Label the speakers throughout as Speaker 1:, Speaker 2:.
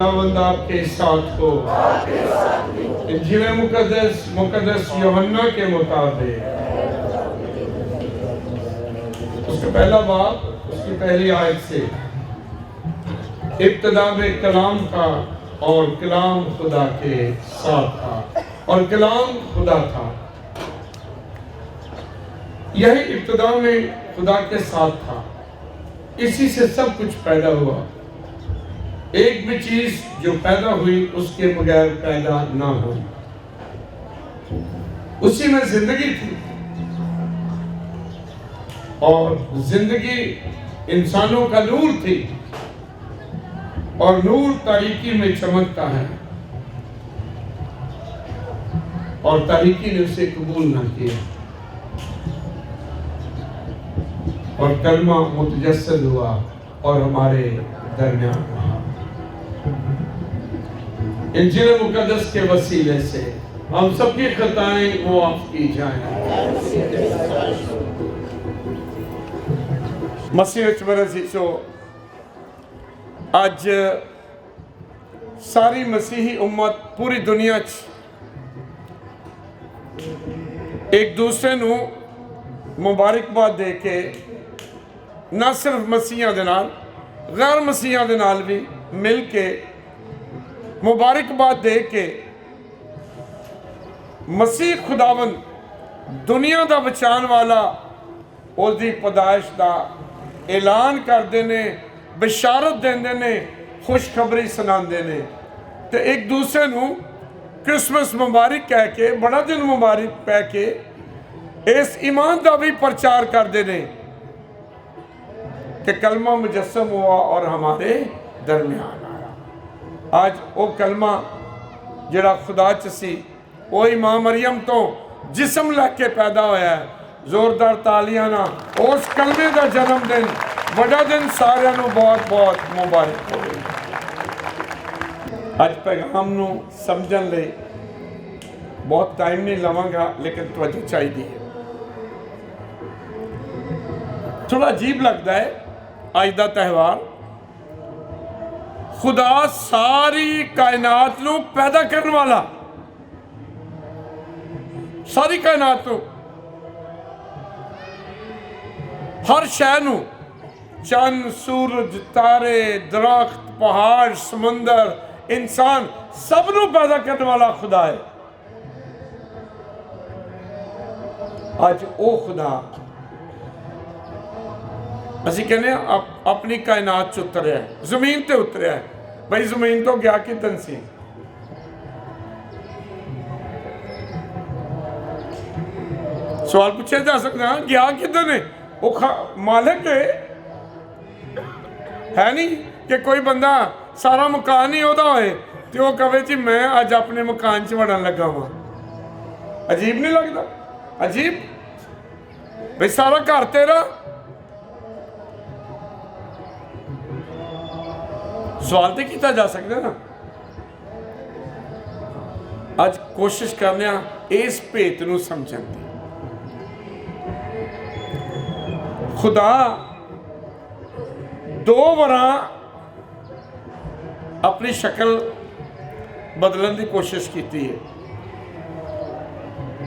Speaker 1: खुदावंद आपके साथ हो। इंजील मुकद्दस यूहन्ना के मुताबिक उसका पहला बाब उसकी पहली आयत से, इब्तिदा में कलाम था और कलाम खुदा के साथ था और कलाम खुदा था। यही इब्तिदा में खुदा के साथ था, इसी से सब कुछ पैदा हुआ। एक भी चीज जो पैदा हुई उसके बगैर पैदा ना हुई। उसी में जिंदगी थी और जिंदगी इंसानों का नूर थी और नूर तारीकी में चमकता है और तारीकी ने उसे कबूल ना किया और कलमा मुतजस्सद हुआ और हमारे दरमियान रहा। इंजील मुकद्दस के वसीले से हम सबकी खताएं मुआफ की जाएं। मसीह अजीजो, आज सारी मसीही उम्मत पूरी दुनिया एक दूसरे नूं मुबारकबाद दे के ना सिर्फ मसीहियां दे नाल गैर मसीहियां दे नाल भी मिल के मुबारकबाद दे के मसीह खुदावंद दुनिया का बचाने वाला उसकी पैदाइश का ऐलान करते ने, बिशारत देंदे ने, खुशखबरी सुनाते ने तो एक दूसरे नूं क्रिसमस मुबारक कह के, बड़ा दिन मुबारक कह के इस ईमान का भी प्रचार करते ने कि कलमा मुजस्सम हुआ और हमारे दरमियान आया। आज वो कलमा जिहड़ा खुदा च सी, वही मां मरियम तो जिस्म लैके पैदा होया है। जोरदार तालियां ना उस कलमे का जन्मदिन, बड़ा दिन सारियां नूं बहुत बहुत मुबारक हो। अज पैगाम नूं समझण लई बहुत टाइम नहीं लवांगा, लेकिन तवज्जो चाहिए। थोड़ा अजीब लगता है अज का त्यौहार। खुदा सारी कायनात नूं पैदा करने वाला, सारी कायनात नूं, हर शय नूं, चंद, सूरज, तारे, दरख्त, पहाड़, समुंदर, इंसान, सब नूं पैदा करने वाला खुदा है। अज वो खुदा असी कहने अपनी कायनात च उतरिया है, जमीन ते उतरिया है। भाई जमीन तो गया किधन सी? सवाल पूछा जा सकता है, गया किधन है? वो मालिक है नहीं कि कोई बंदा सारा मकान ही ओदा होए तो वो कहे जी मैं अज अपने मकान च वड़न लगा वा। अजीब नहीं लगता? अजीब भाई सारा घर तेरा। सवाल तो किया जा सकता ना। अज कोशिश करने इस भेत नूं समझण दी। खुदा 2 बार अपनी शक्ल बदलने की कोशिश की है।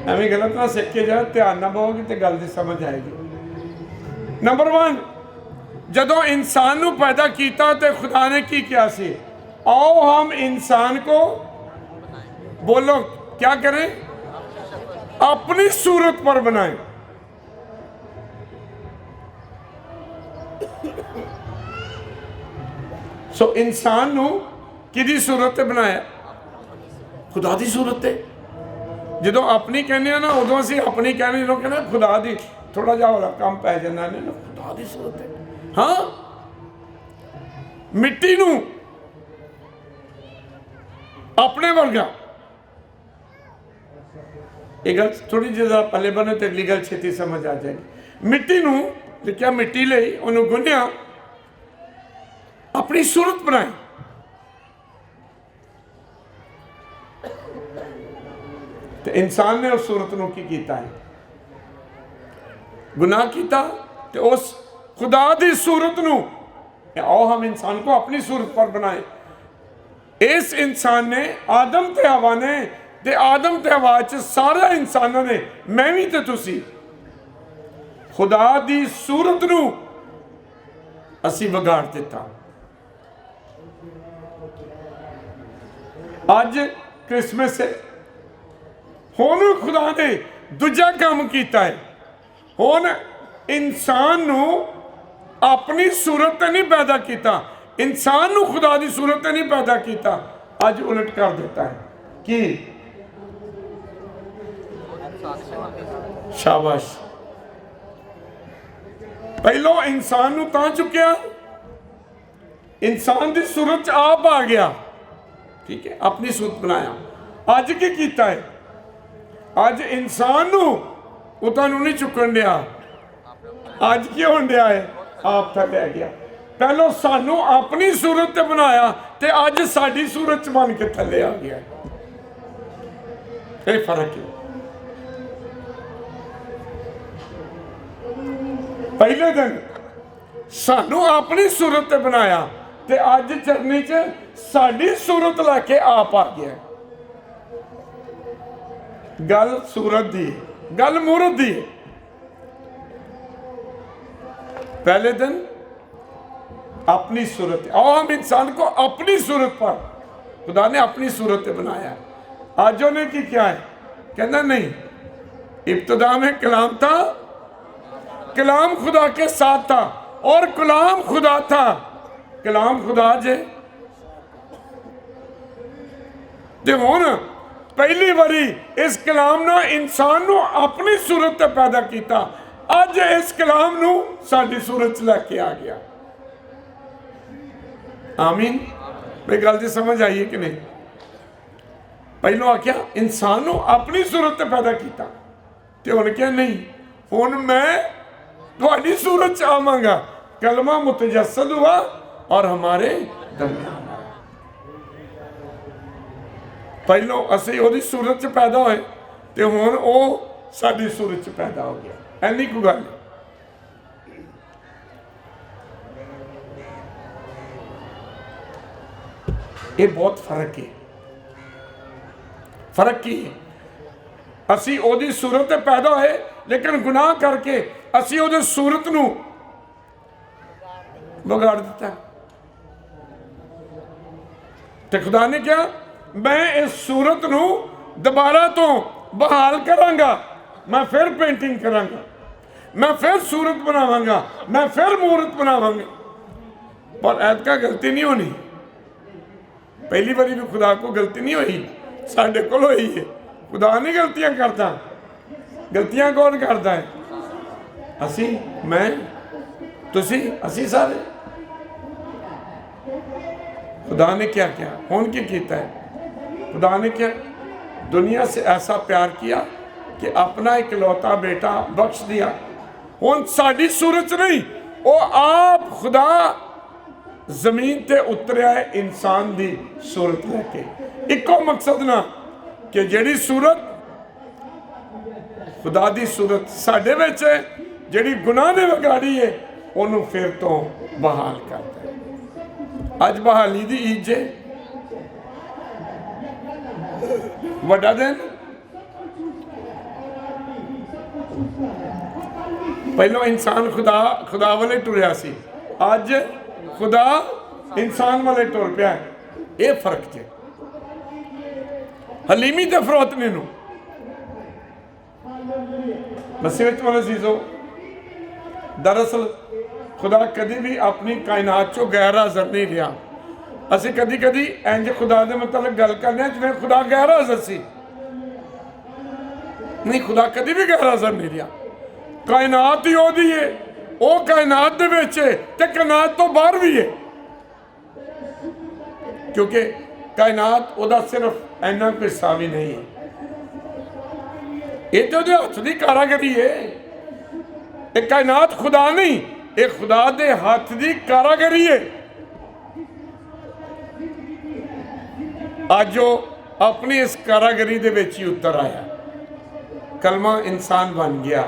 Speaker 1: एवं गलत ना सीख के जाए, ध्यान ना बोगी तो गल की समझ आएगी। नंबर 1, जदों इंसान नूं पैदा किया तो खुदा ने की किया सी? आओ हम इंसान को, बोलो क्या करें? अपनी सूरत पर बनाएं। सो इंसान नूं किहदी सूरत ते बनाया? खुदा दी सूरत ते। जदों अपनी कहने ना उदों असीं अपनी कहने, लोग कहना खुदा दी, थोड़ा जिहा होर कम पै जांदा ने ना, खुदा दी सूरत है। हाँ, मिट्टी नूं अपने वर्गा, ये गल थोड़ी जी पहले बने तो अगली गल छेती समझ आ जाएगी। मिट्टी नूं लिखिया मिट्टी लई, उन्होंने गुन्निया, अपनी सूरत बनाई। तो इंसान ने उस सूरत नूं की कीता है? गुनाह किया तो उस खुदा दी सूरत नूं, आओ हम इंसान को अपनी सूरत पर बनाए। इस इंसान ने आदम ते हवा ने ते आदम ते हवा च सारे इंसानों ने मैं भी ते तुसी खुदा दी सूरत नू असी विगाड़ दिता। अज क्रिसमस है, हुण खुदा ने दूजा काम किया है। हुण इंसान नू अपनी सूरत ते नहीं पैदा किया, इंसान नू खुदा दी सूरत ते नहीं पैदा किया, अज उलट कर देता है कि शाबाश। पहलो इंसान नू तां चुकिया, इंसान दी सूरत च आप आ गया, ठीक है, अपनी सूरत बनाया। अज की कीता है, अज इंसान नू उतां नू नहीं चुकन दिया, अज की होण दिया है, आप थल्ले आ गया। पहलो सानू अपनी सूरत ते बनाया ते अज साडी सूरत च बन के थल्ले आ गया। ये फर्क है। पहले दिन सानू अपनी सूरत ते बनाया ते अज चरनी च साडी सूरत लैके आप आ गया। गल सूरत दी, गल मूरत दी। पहले दिन अपनी सूरत, और हम इंसान को अपनी सूरत पर खुदा ने अपनी सूरत पे बनाया। आज उन्हें की क्या है, कहना नहीं, इब्तिदा में कलाम था, कलाम खुदा के साथ था और कलाम खुदा था। कलाम खुदा जे ते हुण पहली बारी इस कलाम ने इंसान नू अपनी सूरत ते पैदा किया, अज इस कलाम नू साडी सूरत च लैके आ गया। आमीन। मेरी गल दी समझ आई है कि नहीं? पहलों आख्या इंसान नू अपनी सूरत ते पैदा किया, ते हुण क्या नहीं, हुण मैं तुहाडी सूरत च आवांगा। कलमा मुतजस्सद हुआ और हमारे दरमियान आया। पहलों असीं ओहदी सूरत च पैदा होए ते हुण ओह साडी सूरत च पैदा हो गया। ऐनी कोई गल नहीं। ये बहुत फर्क है। फर्क की है, असी ओदी सूरत ते पैदा होए लेकिन गुनाह करके असी ओदी सूरत नू बिगाड़ दिता। ते खुदा ने क्या, मैं इस सूरत नू दोबारा तो बहाल करांगा, मैं फिर पेंटिंग करांगा, मैं फिर सूरत बनावांगा, मैं फिर मूरत बनावांगा। पर ऐतका गलती नहीं होनी। पहली बारी भी खुदा को गलती नहीं हुई, साढ़े को हुई है। खुदा नहीं गलतियां करता, गलतियां कौन करता है? असी, मैं, तुसी, असी सारे। खुदा ने क्या किया, हुण की कीता है? खुदा ने क्या, दुनिया से ऐसा प्यार किया कि अपना इकलौता बेटा बख्श दिया। हुण साडी सूरत नहीं, वो आप खुदा जमीन ते उतरिया है इंसान दी सूरत लैके। इको मकसद ना कि जिहड़ी सूरत खुदा दी सूरत साडे विच है, जिहड़ी गुनाह ने विगाड़ी है, उन्होंने फिर तो बहाल करता है। अज बहाली दी ईद है, वड्डा दिन। पहलों इंसान खुदा वाले टुरिया सी, अज खुदा इंसान वाले टुर पिया। ये फर्क जे हलीमी ते फरोतनी नू। मसीहत वाले चीजों, दरअसल खुदा कभी भी अपनी कायनात चो गैर हाज़र नहीं रहा। असी कदी कदी इंज खुदा दे मतलब गल करने जिवें खुदा गैर हाज़र सी, नहीं, खुदा कभी भी गैर हाज़र नहीं रहा। कायनात ही ओदी है, वो कायनात दे विच है ते कायनात तो बाहर भी है, क्योंकि कायनात ओदा सिर्फ इन्ना कोई हिस्सा भी नहीं है। ये तो हाथ की कारागरी है। ये कायनात खुदा नहीं, ये खुदा दे हाथ की कारागरी है। आज वो अपनी इस कारागरी दे विच ही उतर आया, कलमा इंसान बन गया,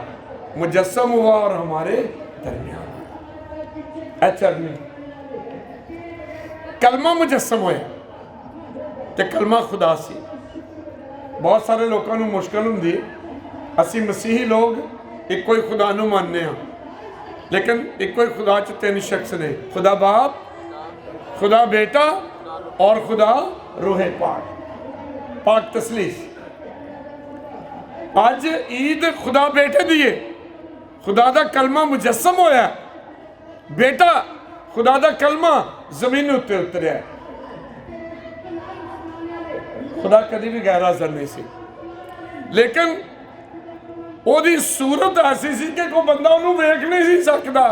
Speaker 1: मुजस्सम हुआ और हमारे दरमियान आया। अच्छा नहीं, कलमा मुजस्सम होया, ਤੇ ਕਲਮਾ ਖੁਦਾ ਸੀ। ਬਹੁਤ ਸਾਰੇ ਲੋਕਾਂ ਨੂੰ ਮੁਸ਼ਕਲ ਹੁੰਦੀ ਹੈ, ਅਸੀਂ ਮਸੀਹੀ ਲੋਕ ਇੱਕੋ ਹੀ ਖੁਦਾ ਨੂੰ ਮੰਨਦੇ ਹਾਂ, ਲੇਕਿਨ ਇੱਕੋ ਹੀ ਖੁਦਾ 'ਚ ਤਿੰਨ ਸ਼ਖਸ ਨੇ, ਖੁਦਾ ਬਾਪ, खुदा बेटा और खुदा रूहे पाक, पाक तसलीस। अज ईद खुदा बेटे दी है, खुदा दा कलमा मुजस्सम होया, बेटा खुदा दा कलमा जमीन उत्ते उतरिया। खुदा कभी भी गैर हाज़र नहीं सी, लेकिन ओदी सूरत ऐसी सी कि कोई बंदा उन्होंने वेख नहीं सी सकता।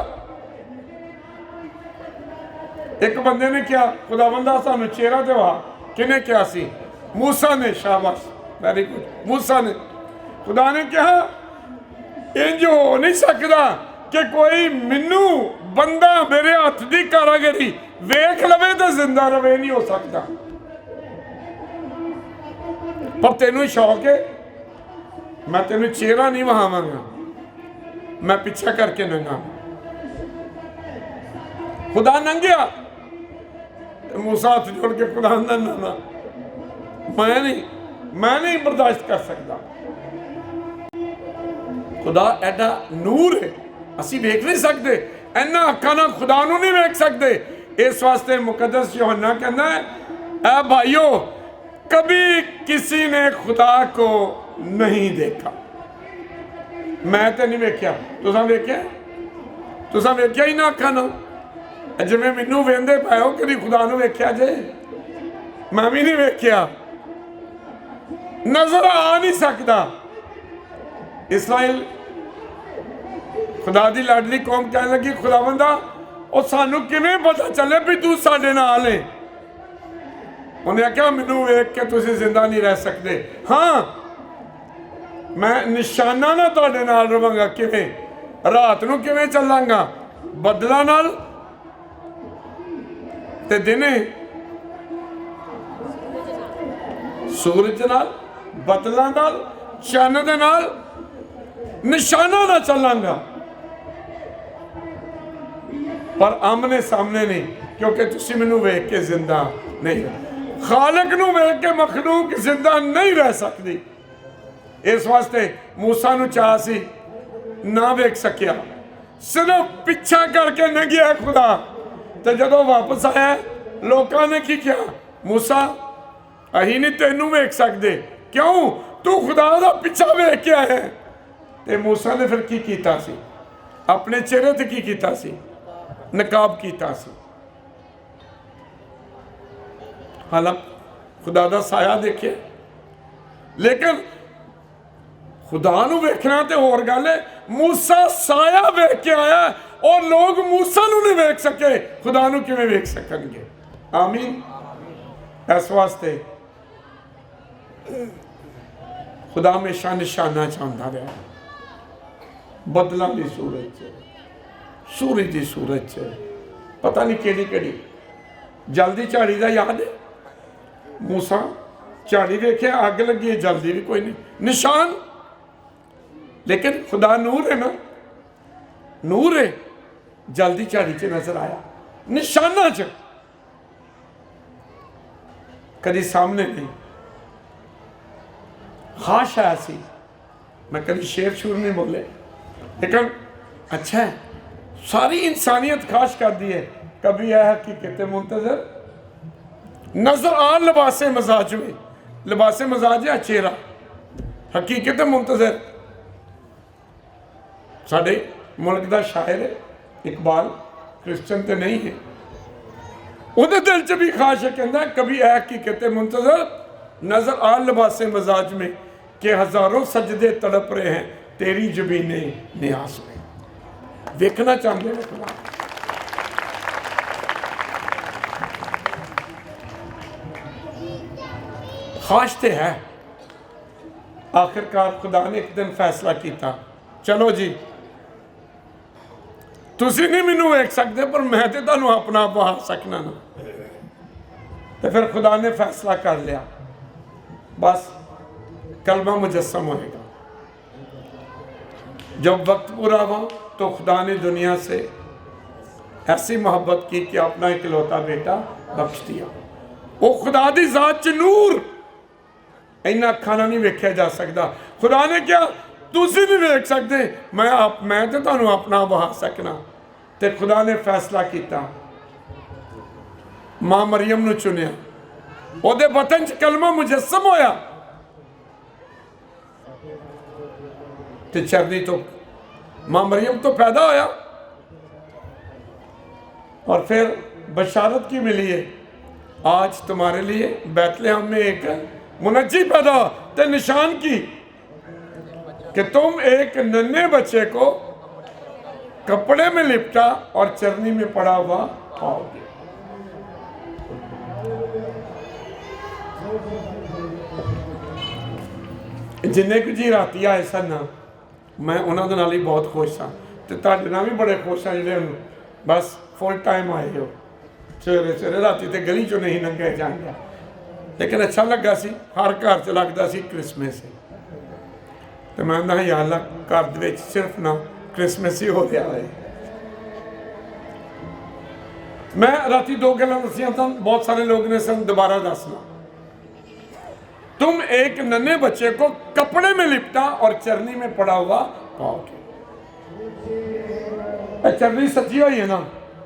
Speaker 1: एक बंदे ने क्या, खुदा बंदा सानू चेहरा दिवा, किने क्या सी? मूसा ने, शाबाश, वेरी गुड, मूसा ने। खुदा ने कहा इंज हो नहीं सकता कि कोई मैनू बंदा मेरे हाथ की कारागरी वेख लवे तो जिंदा रवे, नहीं हो सकता। पर तेनू शौक है, मैं तेनू चेहरा नहीं वहावांगा, मैं पीछा करके नंगा। खुदा नंगिया, मूसा हाथ जोड़ के खुदा ना ना मैं नहीं बर्दाश्त कर सकता। खुदा एडा नूर है, असी वेख नहीं सकते, इन्ना अखां नाल खुदा नूं नहीं वेख सकते। इस वास्ते मुकद्दस यूहन्ना कहना है, ऐ भाइयों, कभी किसी ने खुदा को नहीं देखा। मैं तो नहीं वेख्या, तुसां वेख्या? तुसां वेख्या ही ना अखां नाल? जिवें मैनू वेंदे पए हो, कभी खुदा नूं वेख्या जे? मैं भी नहीं वेख्या, नजर आ नहीं सकता। इसराइल खुदा दी लाडली कौम कहने लगी, खुदा बंदा और सानू किवें पता चले भी तू साडे नाल है? उन्हें आख्या मैनू वेख के तुसीं जिंदा नहीं रह सकते। हाँ, मैं निशाना ना तुहाडे नाल रवांगा। किवें? रात नूं किवें चलांगा? बदलां नाल ते दिने सूरज नाल, बदलां नाल, चन्न दे नाल, निशाना ना चलांगा, पर आमने सामने नहीं, क्योंकि तुसी मैनू वेख के जिंदा नहीं। खालिक नूं वेख के मखलूक जिंदा नहीं रह सकती। इस वास्ते मूसा नूं चाह सी, ना वेख सकिया, सिर्फ पिछा करके लंघिया खुदा। तो जदों वापस आया, लोगों ने की किया, मूसा अही नहीं तेनू वेख सकते, क्यों? तू खुदा दा पिछा वेख के आया। ते मूसा ने फिर की कीता सी? अपने चेहरे ते की कीता सी? नकाब कीता सी। हालांकि खुदा दा साया देखे, लेकिन खुदा नूं वेखना ते होर गल है। मूसा साया वेख के आया और लोग मूसा नूं नहीं वेख सके, खुदा नूं किवें वेख सकणगे? आमीन। इस वास्ते खुदा हमेशा निशाना चाहता रहा, बदलों की सूरत च, सूरज की सूरत च, पता नहीं केड़ी केड़ी जल्दी झाड़ी का याद है? मूसा झाड़ी वेखे, अग लगी, जल्दी भी कोई नहीं, निशान। लेकिन खुदा नूर है ना, नूर है, जल्दी झाड़ी च नजर आया, निशाना च, कभी सामने नहीं। खाश है ऐसी, मैं कभी शेर शूर नहीं बोले, लेकिन अच्छा है, सारी इंसानियत खाश कर दी है। कभी यह हकीकत मुंतजर नजर आ लिबासे मजाज में, लिबासे मजाज है चेहरा, हकीकत मुंतजर। साढ़े मुल्क का शायर है इकबाल, क्रिश्चन तो नहीं है, उहदे दिल च भी खाश है, कहता कभी ऐ हकीकत मुंतजर नजर आ लिबासे मजाज में कि हजारों सजदे तड़प रहे हैं तेरी जबीने न्यास में। देखना चाहते हैं खुदा, खाश तो है। आखिरकार खुदा ने एक दिन फैसला किया, चलो जी तुसी नहीं मैनू वेख सकते, पर मैं तो तुहानू अपना बहा सकना ना। तो फिर खुदा ने फैसला कर लिया, बस कलमा मुजस्सम होएगा। जब वक्त पूरा हुआ तो खुदा ने दुनिया से ऐसी मोहब्बत की कि अपना इकलौता बेटा बख्श दिया। वो खुदा की जात च नूर इन्ना अखां नाल नहीं वेख्या जा सकता। खुदा ने क्या तुसीं नहीं वेख सकते, मैं तो तुहानूं अपना बहा सकना। तो खुदा ने फैसला किया, मां मरियम नूं चुनिया, ਉਹਦੇ बतन च कलमा मुजस्सम होया ते चरनी तो मां मरियम तो पैदा होया। और फिर बशारत की मिली है, आज तुम्हारे लिए बैतलहम में एक मुनज्जी पैदा हो, ते निशान की कि तुम एक नन्हे बच्चे को कपड़े में लिपटा और चरनी में पड़ा हुआ पाओगे। जिन्ने कुछ जी राती आए सन मैं उन्होंने नाल ही बहुत खुश हाँ, तो तुहाडे नाल भी बड़े खुश हाँ जिहड़े बस फुल टाइम आए हो। सवेरे सवेरे राती तो गली चो नहीं लंघे जाएगा, लेकिन अच्छा लगा सी, हर घर च लगता सी क्रिसमस है। तो मैं कहना यार अल्लाह घर दे विच सिर्फ ना क्रिसमस ही हो रहा है। मैं राती दो गल्लां दसियां सन, बहुत सारे लोग ने सन दोबारा दसना। तुम एक नन्हे बच्चे को कपड़े में लिपटा और चरनी में पड़ा हुआ पाओगे। चरनी सच्ची हुई है ना।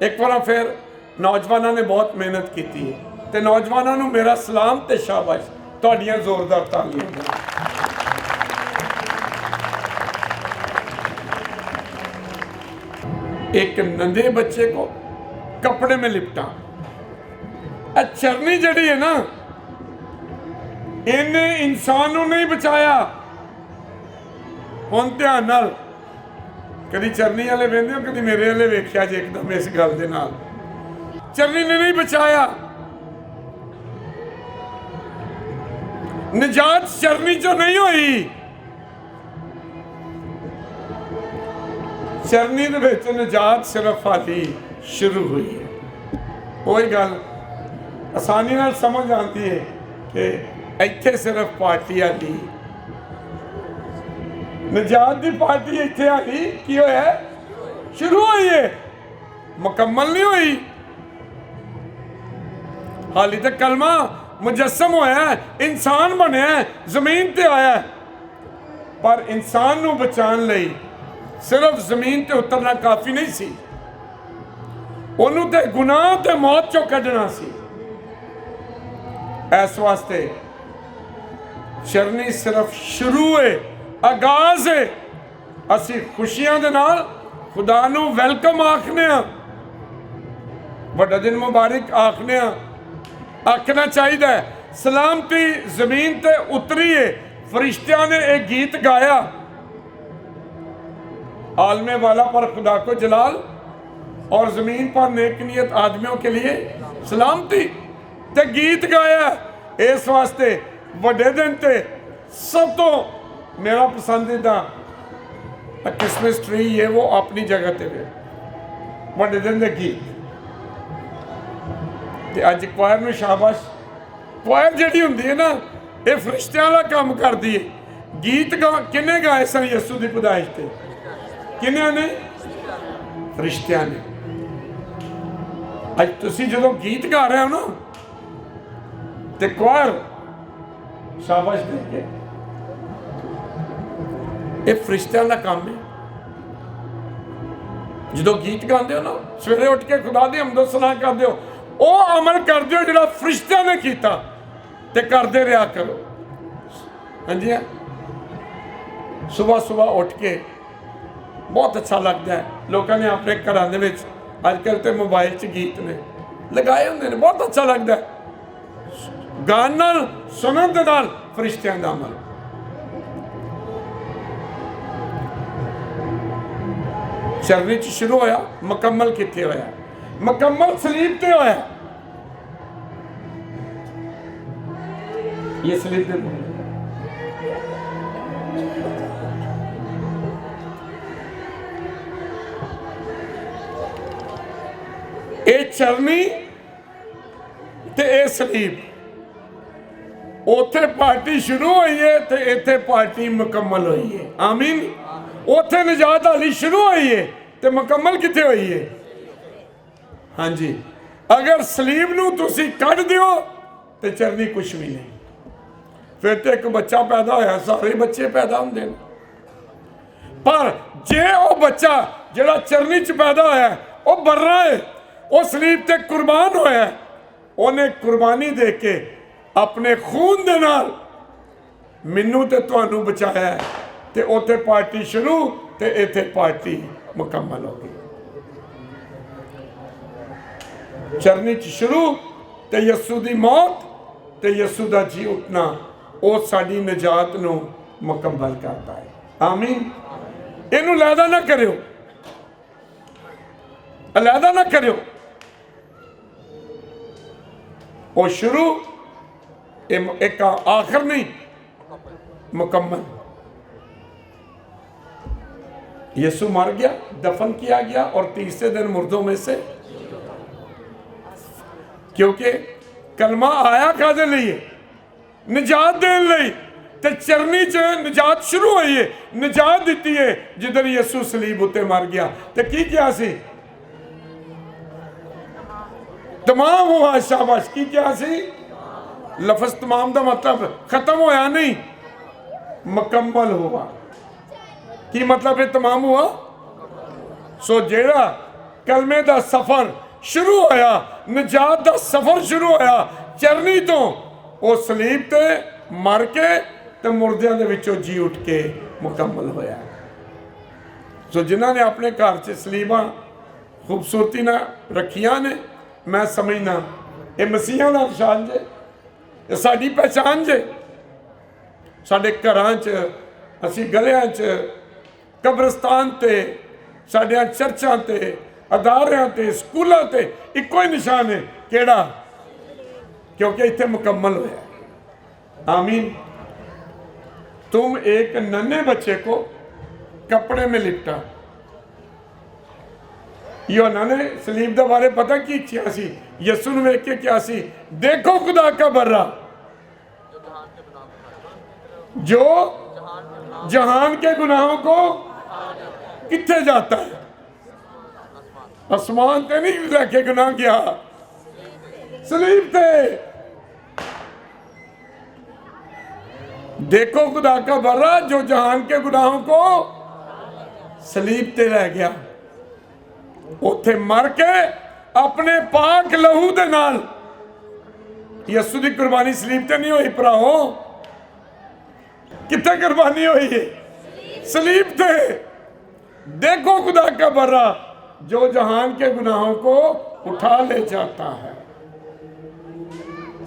Speaker 1: एक बार फिर नौजवानों ने बहुत मेहनत की है, तो नौजवानों को मेरा सलाम ते शाबाश, तुहाडियां जोरदार तालियां। एक नन्हे बच्चे को कपड़े में लिपटा, चरनी जड़ी है ना, इन्हें इंसान को नहीं बचाया। हुण ध्यान नाल कभी चरनी वाले वेंदे हो, कभी मेरे वाले वेख्या जे एकदम इस गल दे नाल। चरनी ने नहीं बचाया, निजात चरनी चो नहीं हुई। चरनी दे विच निजात सिर्फ हाली शुरू हुई है। वही गल आसानी नाल समझ आती है कि इत्थे सिर्फ पार्टी आली, निजात की पार्टी इत्थे आली की होया शुरू हुई है, मुकम्मल नहीं हुई। हाली तक कलमा मुजस्सम होया, इंसान बनया, जमीन ते आया, पर इंसान नूं बचाने लई सिर्फ जमीन ते उतरना काफ़ी नहीं सी, उन्होंने ते गुनाह ते मौत चो कढ़ना सी। इस वास्ते चरनी सिर्फ शुरू है, आगाज है। असी खुशियां दे नाल खुदा नूं वेलकम आखने, बड़ा दिन मुबारक आखने, आखना चाहिए। सलामती जमीन ते उतरी है। फरिश्तियां ने एक गीत गाया, आलमे वाला पर खुदा को जलाल और जमीन पर नेक नियत आदमियों के लिए सलामती, ते गीत गाया। इस वास्ते बड़े दिन ते सब तो मेरा पसंदीदा क्रिसमस ट्री है, वो अपनी जगह ते बड़े दिन के गीत। अज क्वायर में शाबाश, क्वायर जी होंगी है ना, ये फरिश्तियां वाला काम करती है। गीत किन्ने गाए सन यसू की पैदाइश से? किन्ने ने? फरिश्तियां ने। अज तुसी जो गीत गा रहे हो ना, तो क्वायर शाबाश देके, ये फरिश्तियां का काम है। जो गीत गाते हो ना, सवेरे उठ के खुदा दी हम्दो सना करते हो, वो अमल कर दो जो फरिश्तियां ने किया, ते करते रहा करो। हाँ जी, सुबह सुबह उठ के बहुत अच्छा लगता है। लोगों ने अपने घरों के अजकल तो मोबाइल च गीत ने लगाए होंगे, बहुत अच्छा लगता है। गान नाल सुनन दे नाल फरिश्तियां दा अमल। चरनी च शुरू होया, मुकम्मल कित्थे होया? मुकम्मल सलीब ते होया। ये सलीब दे ए चरनी ते ए सलीब, उथे पार्टी शुरू हुई है तो इत्थे पार्टी मुकम्मल हुई है। आमीन। उथे निजात हाली शुरू हुई है तो मुकम्मल कित्थे हुई है? हाँ जी, अगर सलीब नूं तुसी कढ़ दिओ तो चरनी कुछ भी नहीं। फिर तो एक बच्चा पैदा होया, सारे बच्चे पैदा होंगे, पर जे वो बच्चा जिहड़ा चरनी च पैदा होया वो बर्रा है, वो सलीब ते कुर्बान होया, उन्हें कुर्बानी दे के अपने खून दे नाल मैनू ते तुहानू बचाया है। ते उत्थे पार्टी शुरू ते इत्थे पार्टी मुकम्मल हो गई। चरनी च शुरू ते यसू दी मौत ते यसू दा जी उठना, वो साडी निजात नू मुकम्मल करता है। आमीन। इनू अलहदा ना करियो, अलहदा ना करियो। वो शुरू एक आखिर नहीं, मुकम्मल। यीशु मर गया, दफन किया गया और तीसरे दिन मुर्दों में से, क्योंकि कलमा आया कादे लिए, निजात देने लई, ते चरनी च निजात शुरू हुई है, निजात दी है जिधर यीशु सलीब उत्ते मर गया। ते की क्या सी? तमाम हुआ। शाबाश। की क्या सी? लफ्ज तमाम का मतलब खत्म होया नहीं, मुकम्मल हुआ। की मतलब है तमाम हुआ? सो जेड़ा कलमे दा सफर शुरू होया, निजात दा सफर शुरू होया चरनी तो, वो सलीब ते मर के ते मुर्दियां दे विचों जी उठ के मुकम्मल होया। सो जिन्होंने अपने घर च सलीबां खूबसूरती ना रखियां ने, मैं समझना ये मसीहा दा निशान जे, ये साडी पहचान जे। साडे घरां च, असीं गलियां च, कब्रिस्तान ते, साडियां चर्चां ते, अदारियां ते, स्कूलों ते इको ही निशान है, केड़ा? क्योंकि इत्थे मुकम्मल होया। आमीन। तुम एक नन्हे बच्चे को कपड़े में लिपटा। यूहन्ना ने सलीब के बारे पता की क्या सी? यीशु ने वेख के क्या सी? देखो खुदा का बर्रा जो जहान के गुनाहों को किथे जाता है। आसमान ते नहीं लेके गुनाह गया, सलीब ते। देखो खुदा का बर्रा जो जहान के गुनाहों को सलीब ते रह गया, उथे मर के अपने पाक लहू दे नाल। यसू दी कुर्बानी सलीब ते नहीं हुई भराओ, किथे कुर्बानी हुई है? सलीब ते। देखो खुदा का बर्रा जो जहान के गुनाहों को उठा ले जाता है।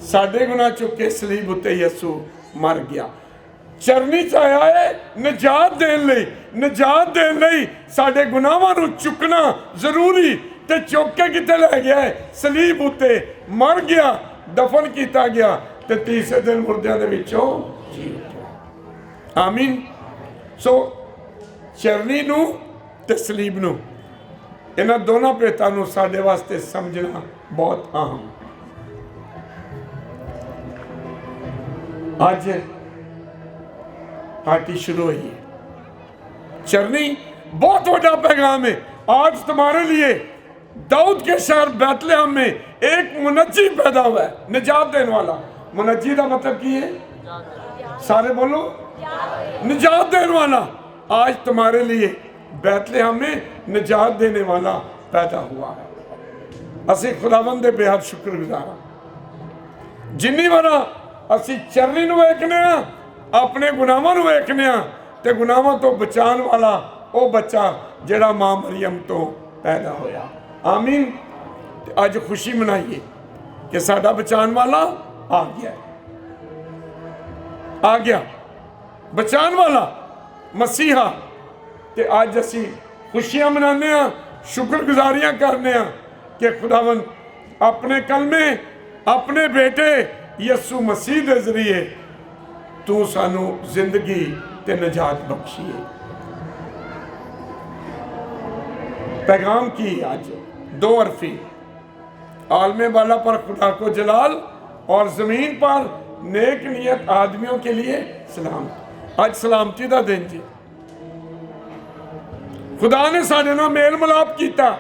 Speaker 1: साडे गुनाह चुके सलीब उत्ते यसू मर गया। चरनी च आया है निजात देने लई, निजात देने लई साडे गुनाहां नूं चुकना जरूरी। ते चुक के किथे लै गया है? सलीब उत्ते मर गया, दफन किया गया, ते तीसरे दिन मुर्दियां दे विचों जी उठा। आमीन। सो चरनी नूं ते सलीब नूं, इन्हां दोनों भेतां नूं साडे वास्ते समझना बहुत अहम। अज पार्टी शुरू हुई है। चरनी बहुत बड़ा पैगाम है। आज तुम्हारे लिए दाऊद के शहर बैतलहम में एक मुनज्जी पैदा हुआ है, निजात देने वाला। मुनज्जी का मतलब की है? सारे बोलो, निजात देने वाला। आज तुम्हारे लिए बैतलहम में निजात देने वाला पैदा हुआ है। असी खुदावंद दे बेहद शुक्रगुजार हां। जिन्नी वारा असी चरनी नूं वेखने आ, अपने गुनाहां नूं वेखने आ, ते गुनाहां तो बचाने वाला वो बच्चा जिहड़ा मां मरियम तो पैदा होया। आमीन। अज खुशी मनाइए कि साडा बचाने वाला आ गया, आ गया बचाने वाला मसीहा। ते अज असी खुशियां मनाने आ, शुक्रगुजारियां करने आ कि खुदावन अपने कलमे, अपने बेटे यसू मसीह के जरिए तू सानू जिंदगी ते निजात बख्शी है। पैगाम की आज दो अरफी, आलमे वाला पर खुदा को जलाल और जमीन पर नेक नियत आदमियों के लिए सलाम। आज सलामती का दिन जी। खुदा ने साडे नाल मेल मिलाप किया।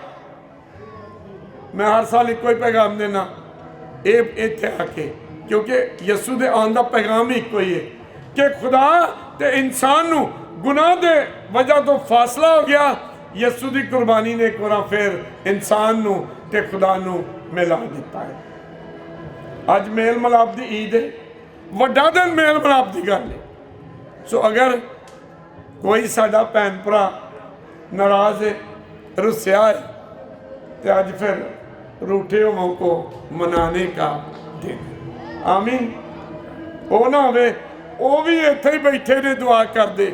Speaker 1: मैं हर साल एक ही पैगाम देना, इत्थे आके क्योंकि यसू दे आने का पैगाम ही एको ही है कि खुदा ते इंसान नू गुनाह दे वजह तो फासला हो गया। यसू की कुर्बानी ने एक बार फिर इंसान नू ते खुदा नू मिला दिता है। अज मेल मिलाप की ईद है, वड्डा दिन मेल मिलाप की गल है। सो अगर कोई साडा भैन भरा नाराज है, रुस्या है, तो अज फिर रूठे होमों को मनाने का दिन। आमीन। वो ना होवे वो भी इत्थे ही बैठे ने दुआ करते,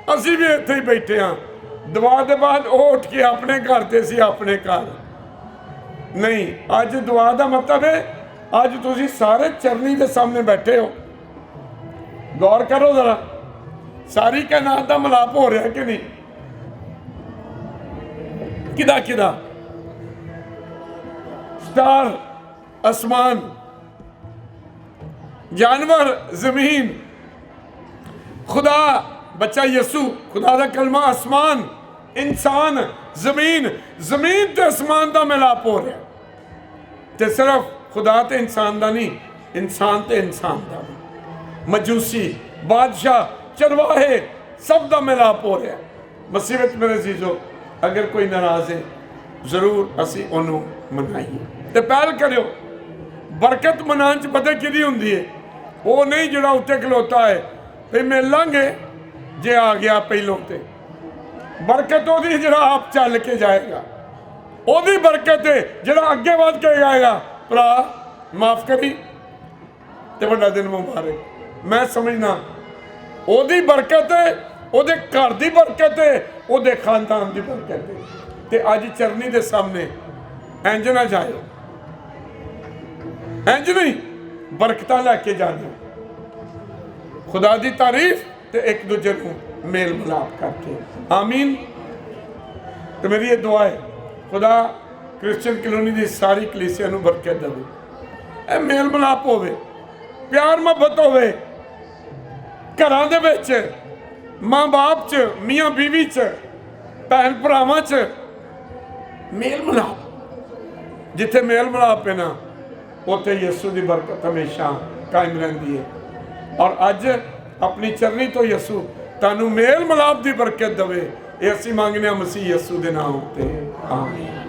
Speaker 1: असी भी इत्थे ही बैठे हाँ, दुआ के बाद वो उठ के अपने घर ते सी अपने घर नहीं। अज दुआ का मतलब है अज तुसी सारे चरनी के सामने बैठे हो। गौर करो जरा, सारी कायनात का मिलाप हो रहा है कि नहीं? किदा किदा स्टार, आसमान, जानवर, जमीन, खुदा, बच्चा यसू, खुदा का कलमा, आसमान, इंसान, जमीन, जमीन ते आसमान का मिलाप हो रहा है। ते सिर्फ खुदा ते इंसान का नहीं, इंसान ते इंसान का भी, मजूसी, बादशाह, चरवाहे, सब का मिलाप हो रहा है। मुसीबत मेरे जीजो, अगर कोई नाराज है जरूर असी उन्होंने मनाइए तो पहल करो। बरकत मनाने च पता कि होंगी है, वो नहीं जोड़ा उत्ते खलोता है फिर मिल लांगे जे आ गया पहलों ते। बरकत वो जरा आप चल के जाएगा, ओदी बरकत है जरा अगे बढ़ के जाएगा। भरा माफ करी तो बड़ा दिन मुबारक। मैं समझना ओदी बरकत है, ओदे घर की बरकत है, ओदे खानदान की बरकत है। ते अज चरनी के सामने इंज ना जाए, इंज नहीं, बरकत लैके जाने, खुदा की तारीफ ते एक दूजे को मेल मिलाप करके। आमीन। तो मेरी ये दुआ है खुदा क्रिश्चियन कलोनी की सारी कलीसिया नूं बरकत देवे, ए मेल मिलाप होवे, प्यार मुहब्बत होवे, घरां दे विच, माँ बाप च, मियाँ बीवी च, भैन भरावां च मेल मिलाप। जिथे मेल मिलाप है ना उत्थे यसू की बरकत हमेशा कायम रहिंदी है। और अज अपनी चरनी तो यसू तानू मेल मिलाप की बरकत देवे, ये असीं मंगने मसीह यसू के नाम ते। आमीन।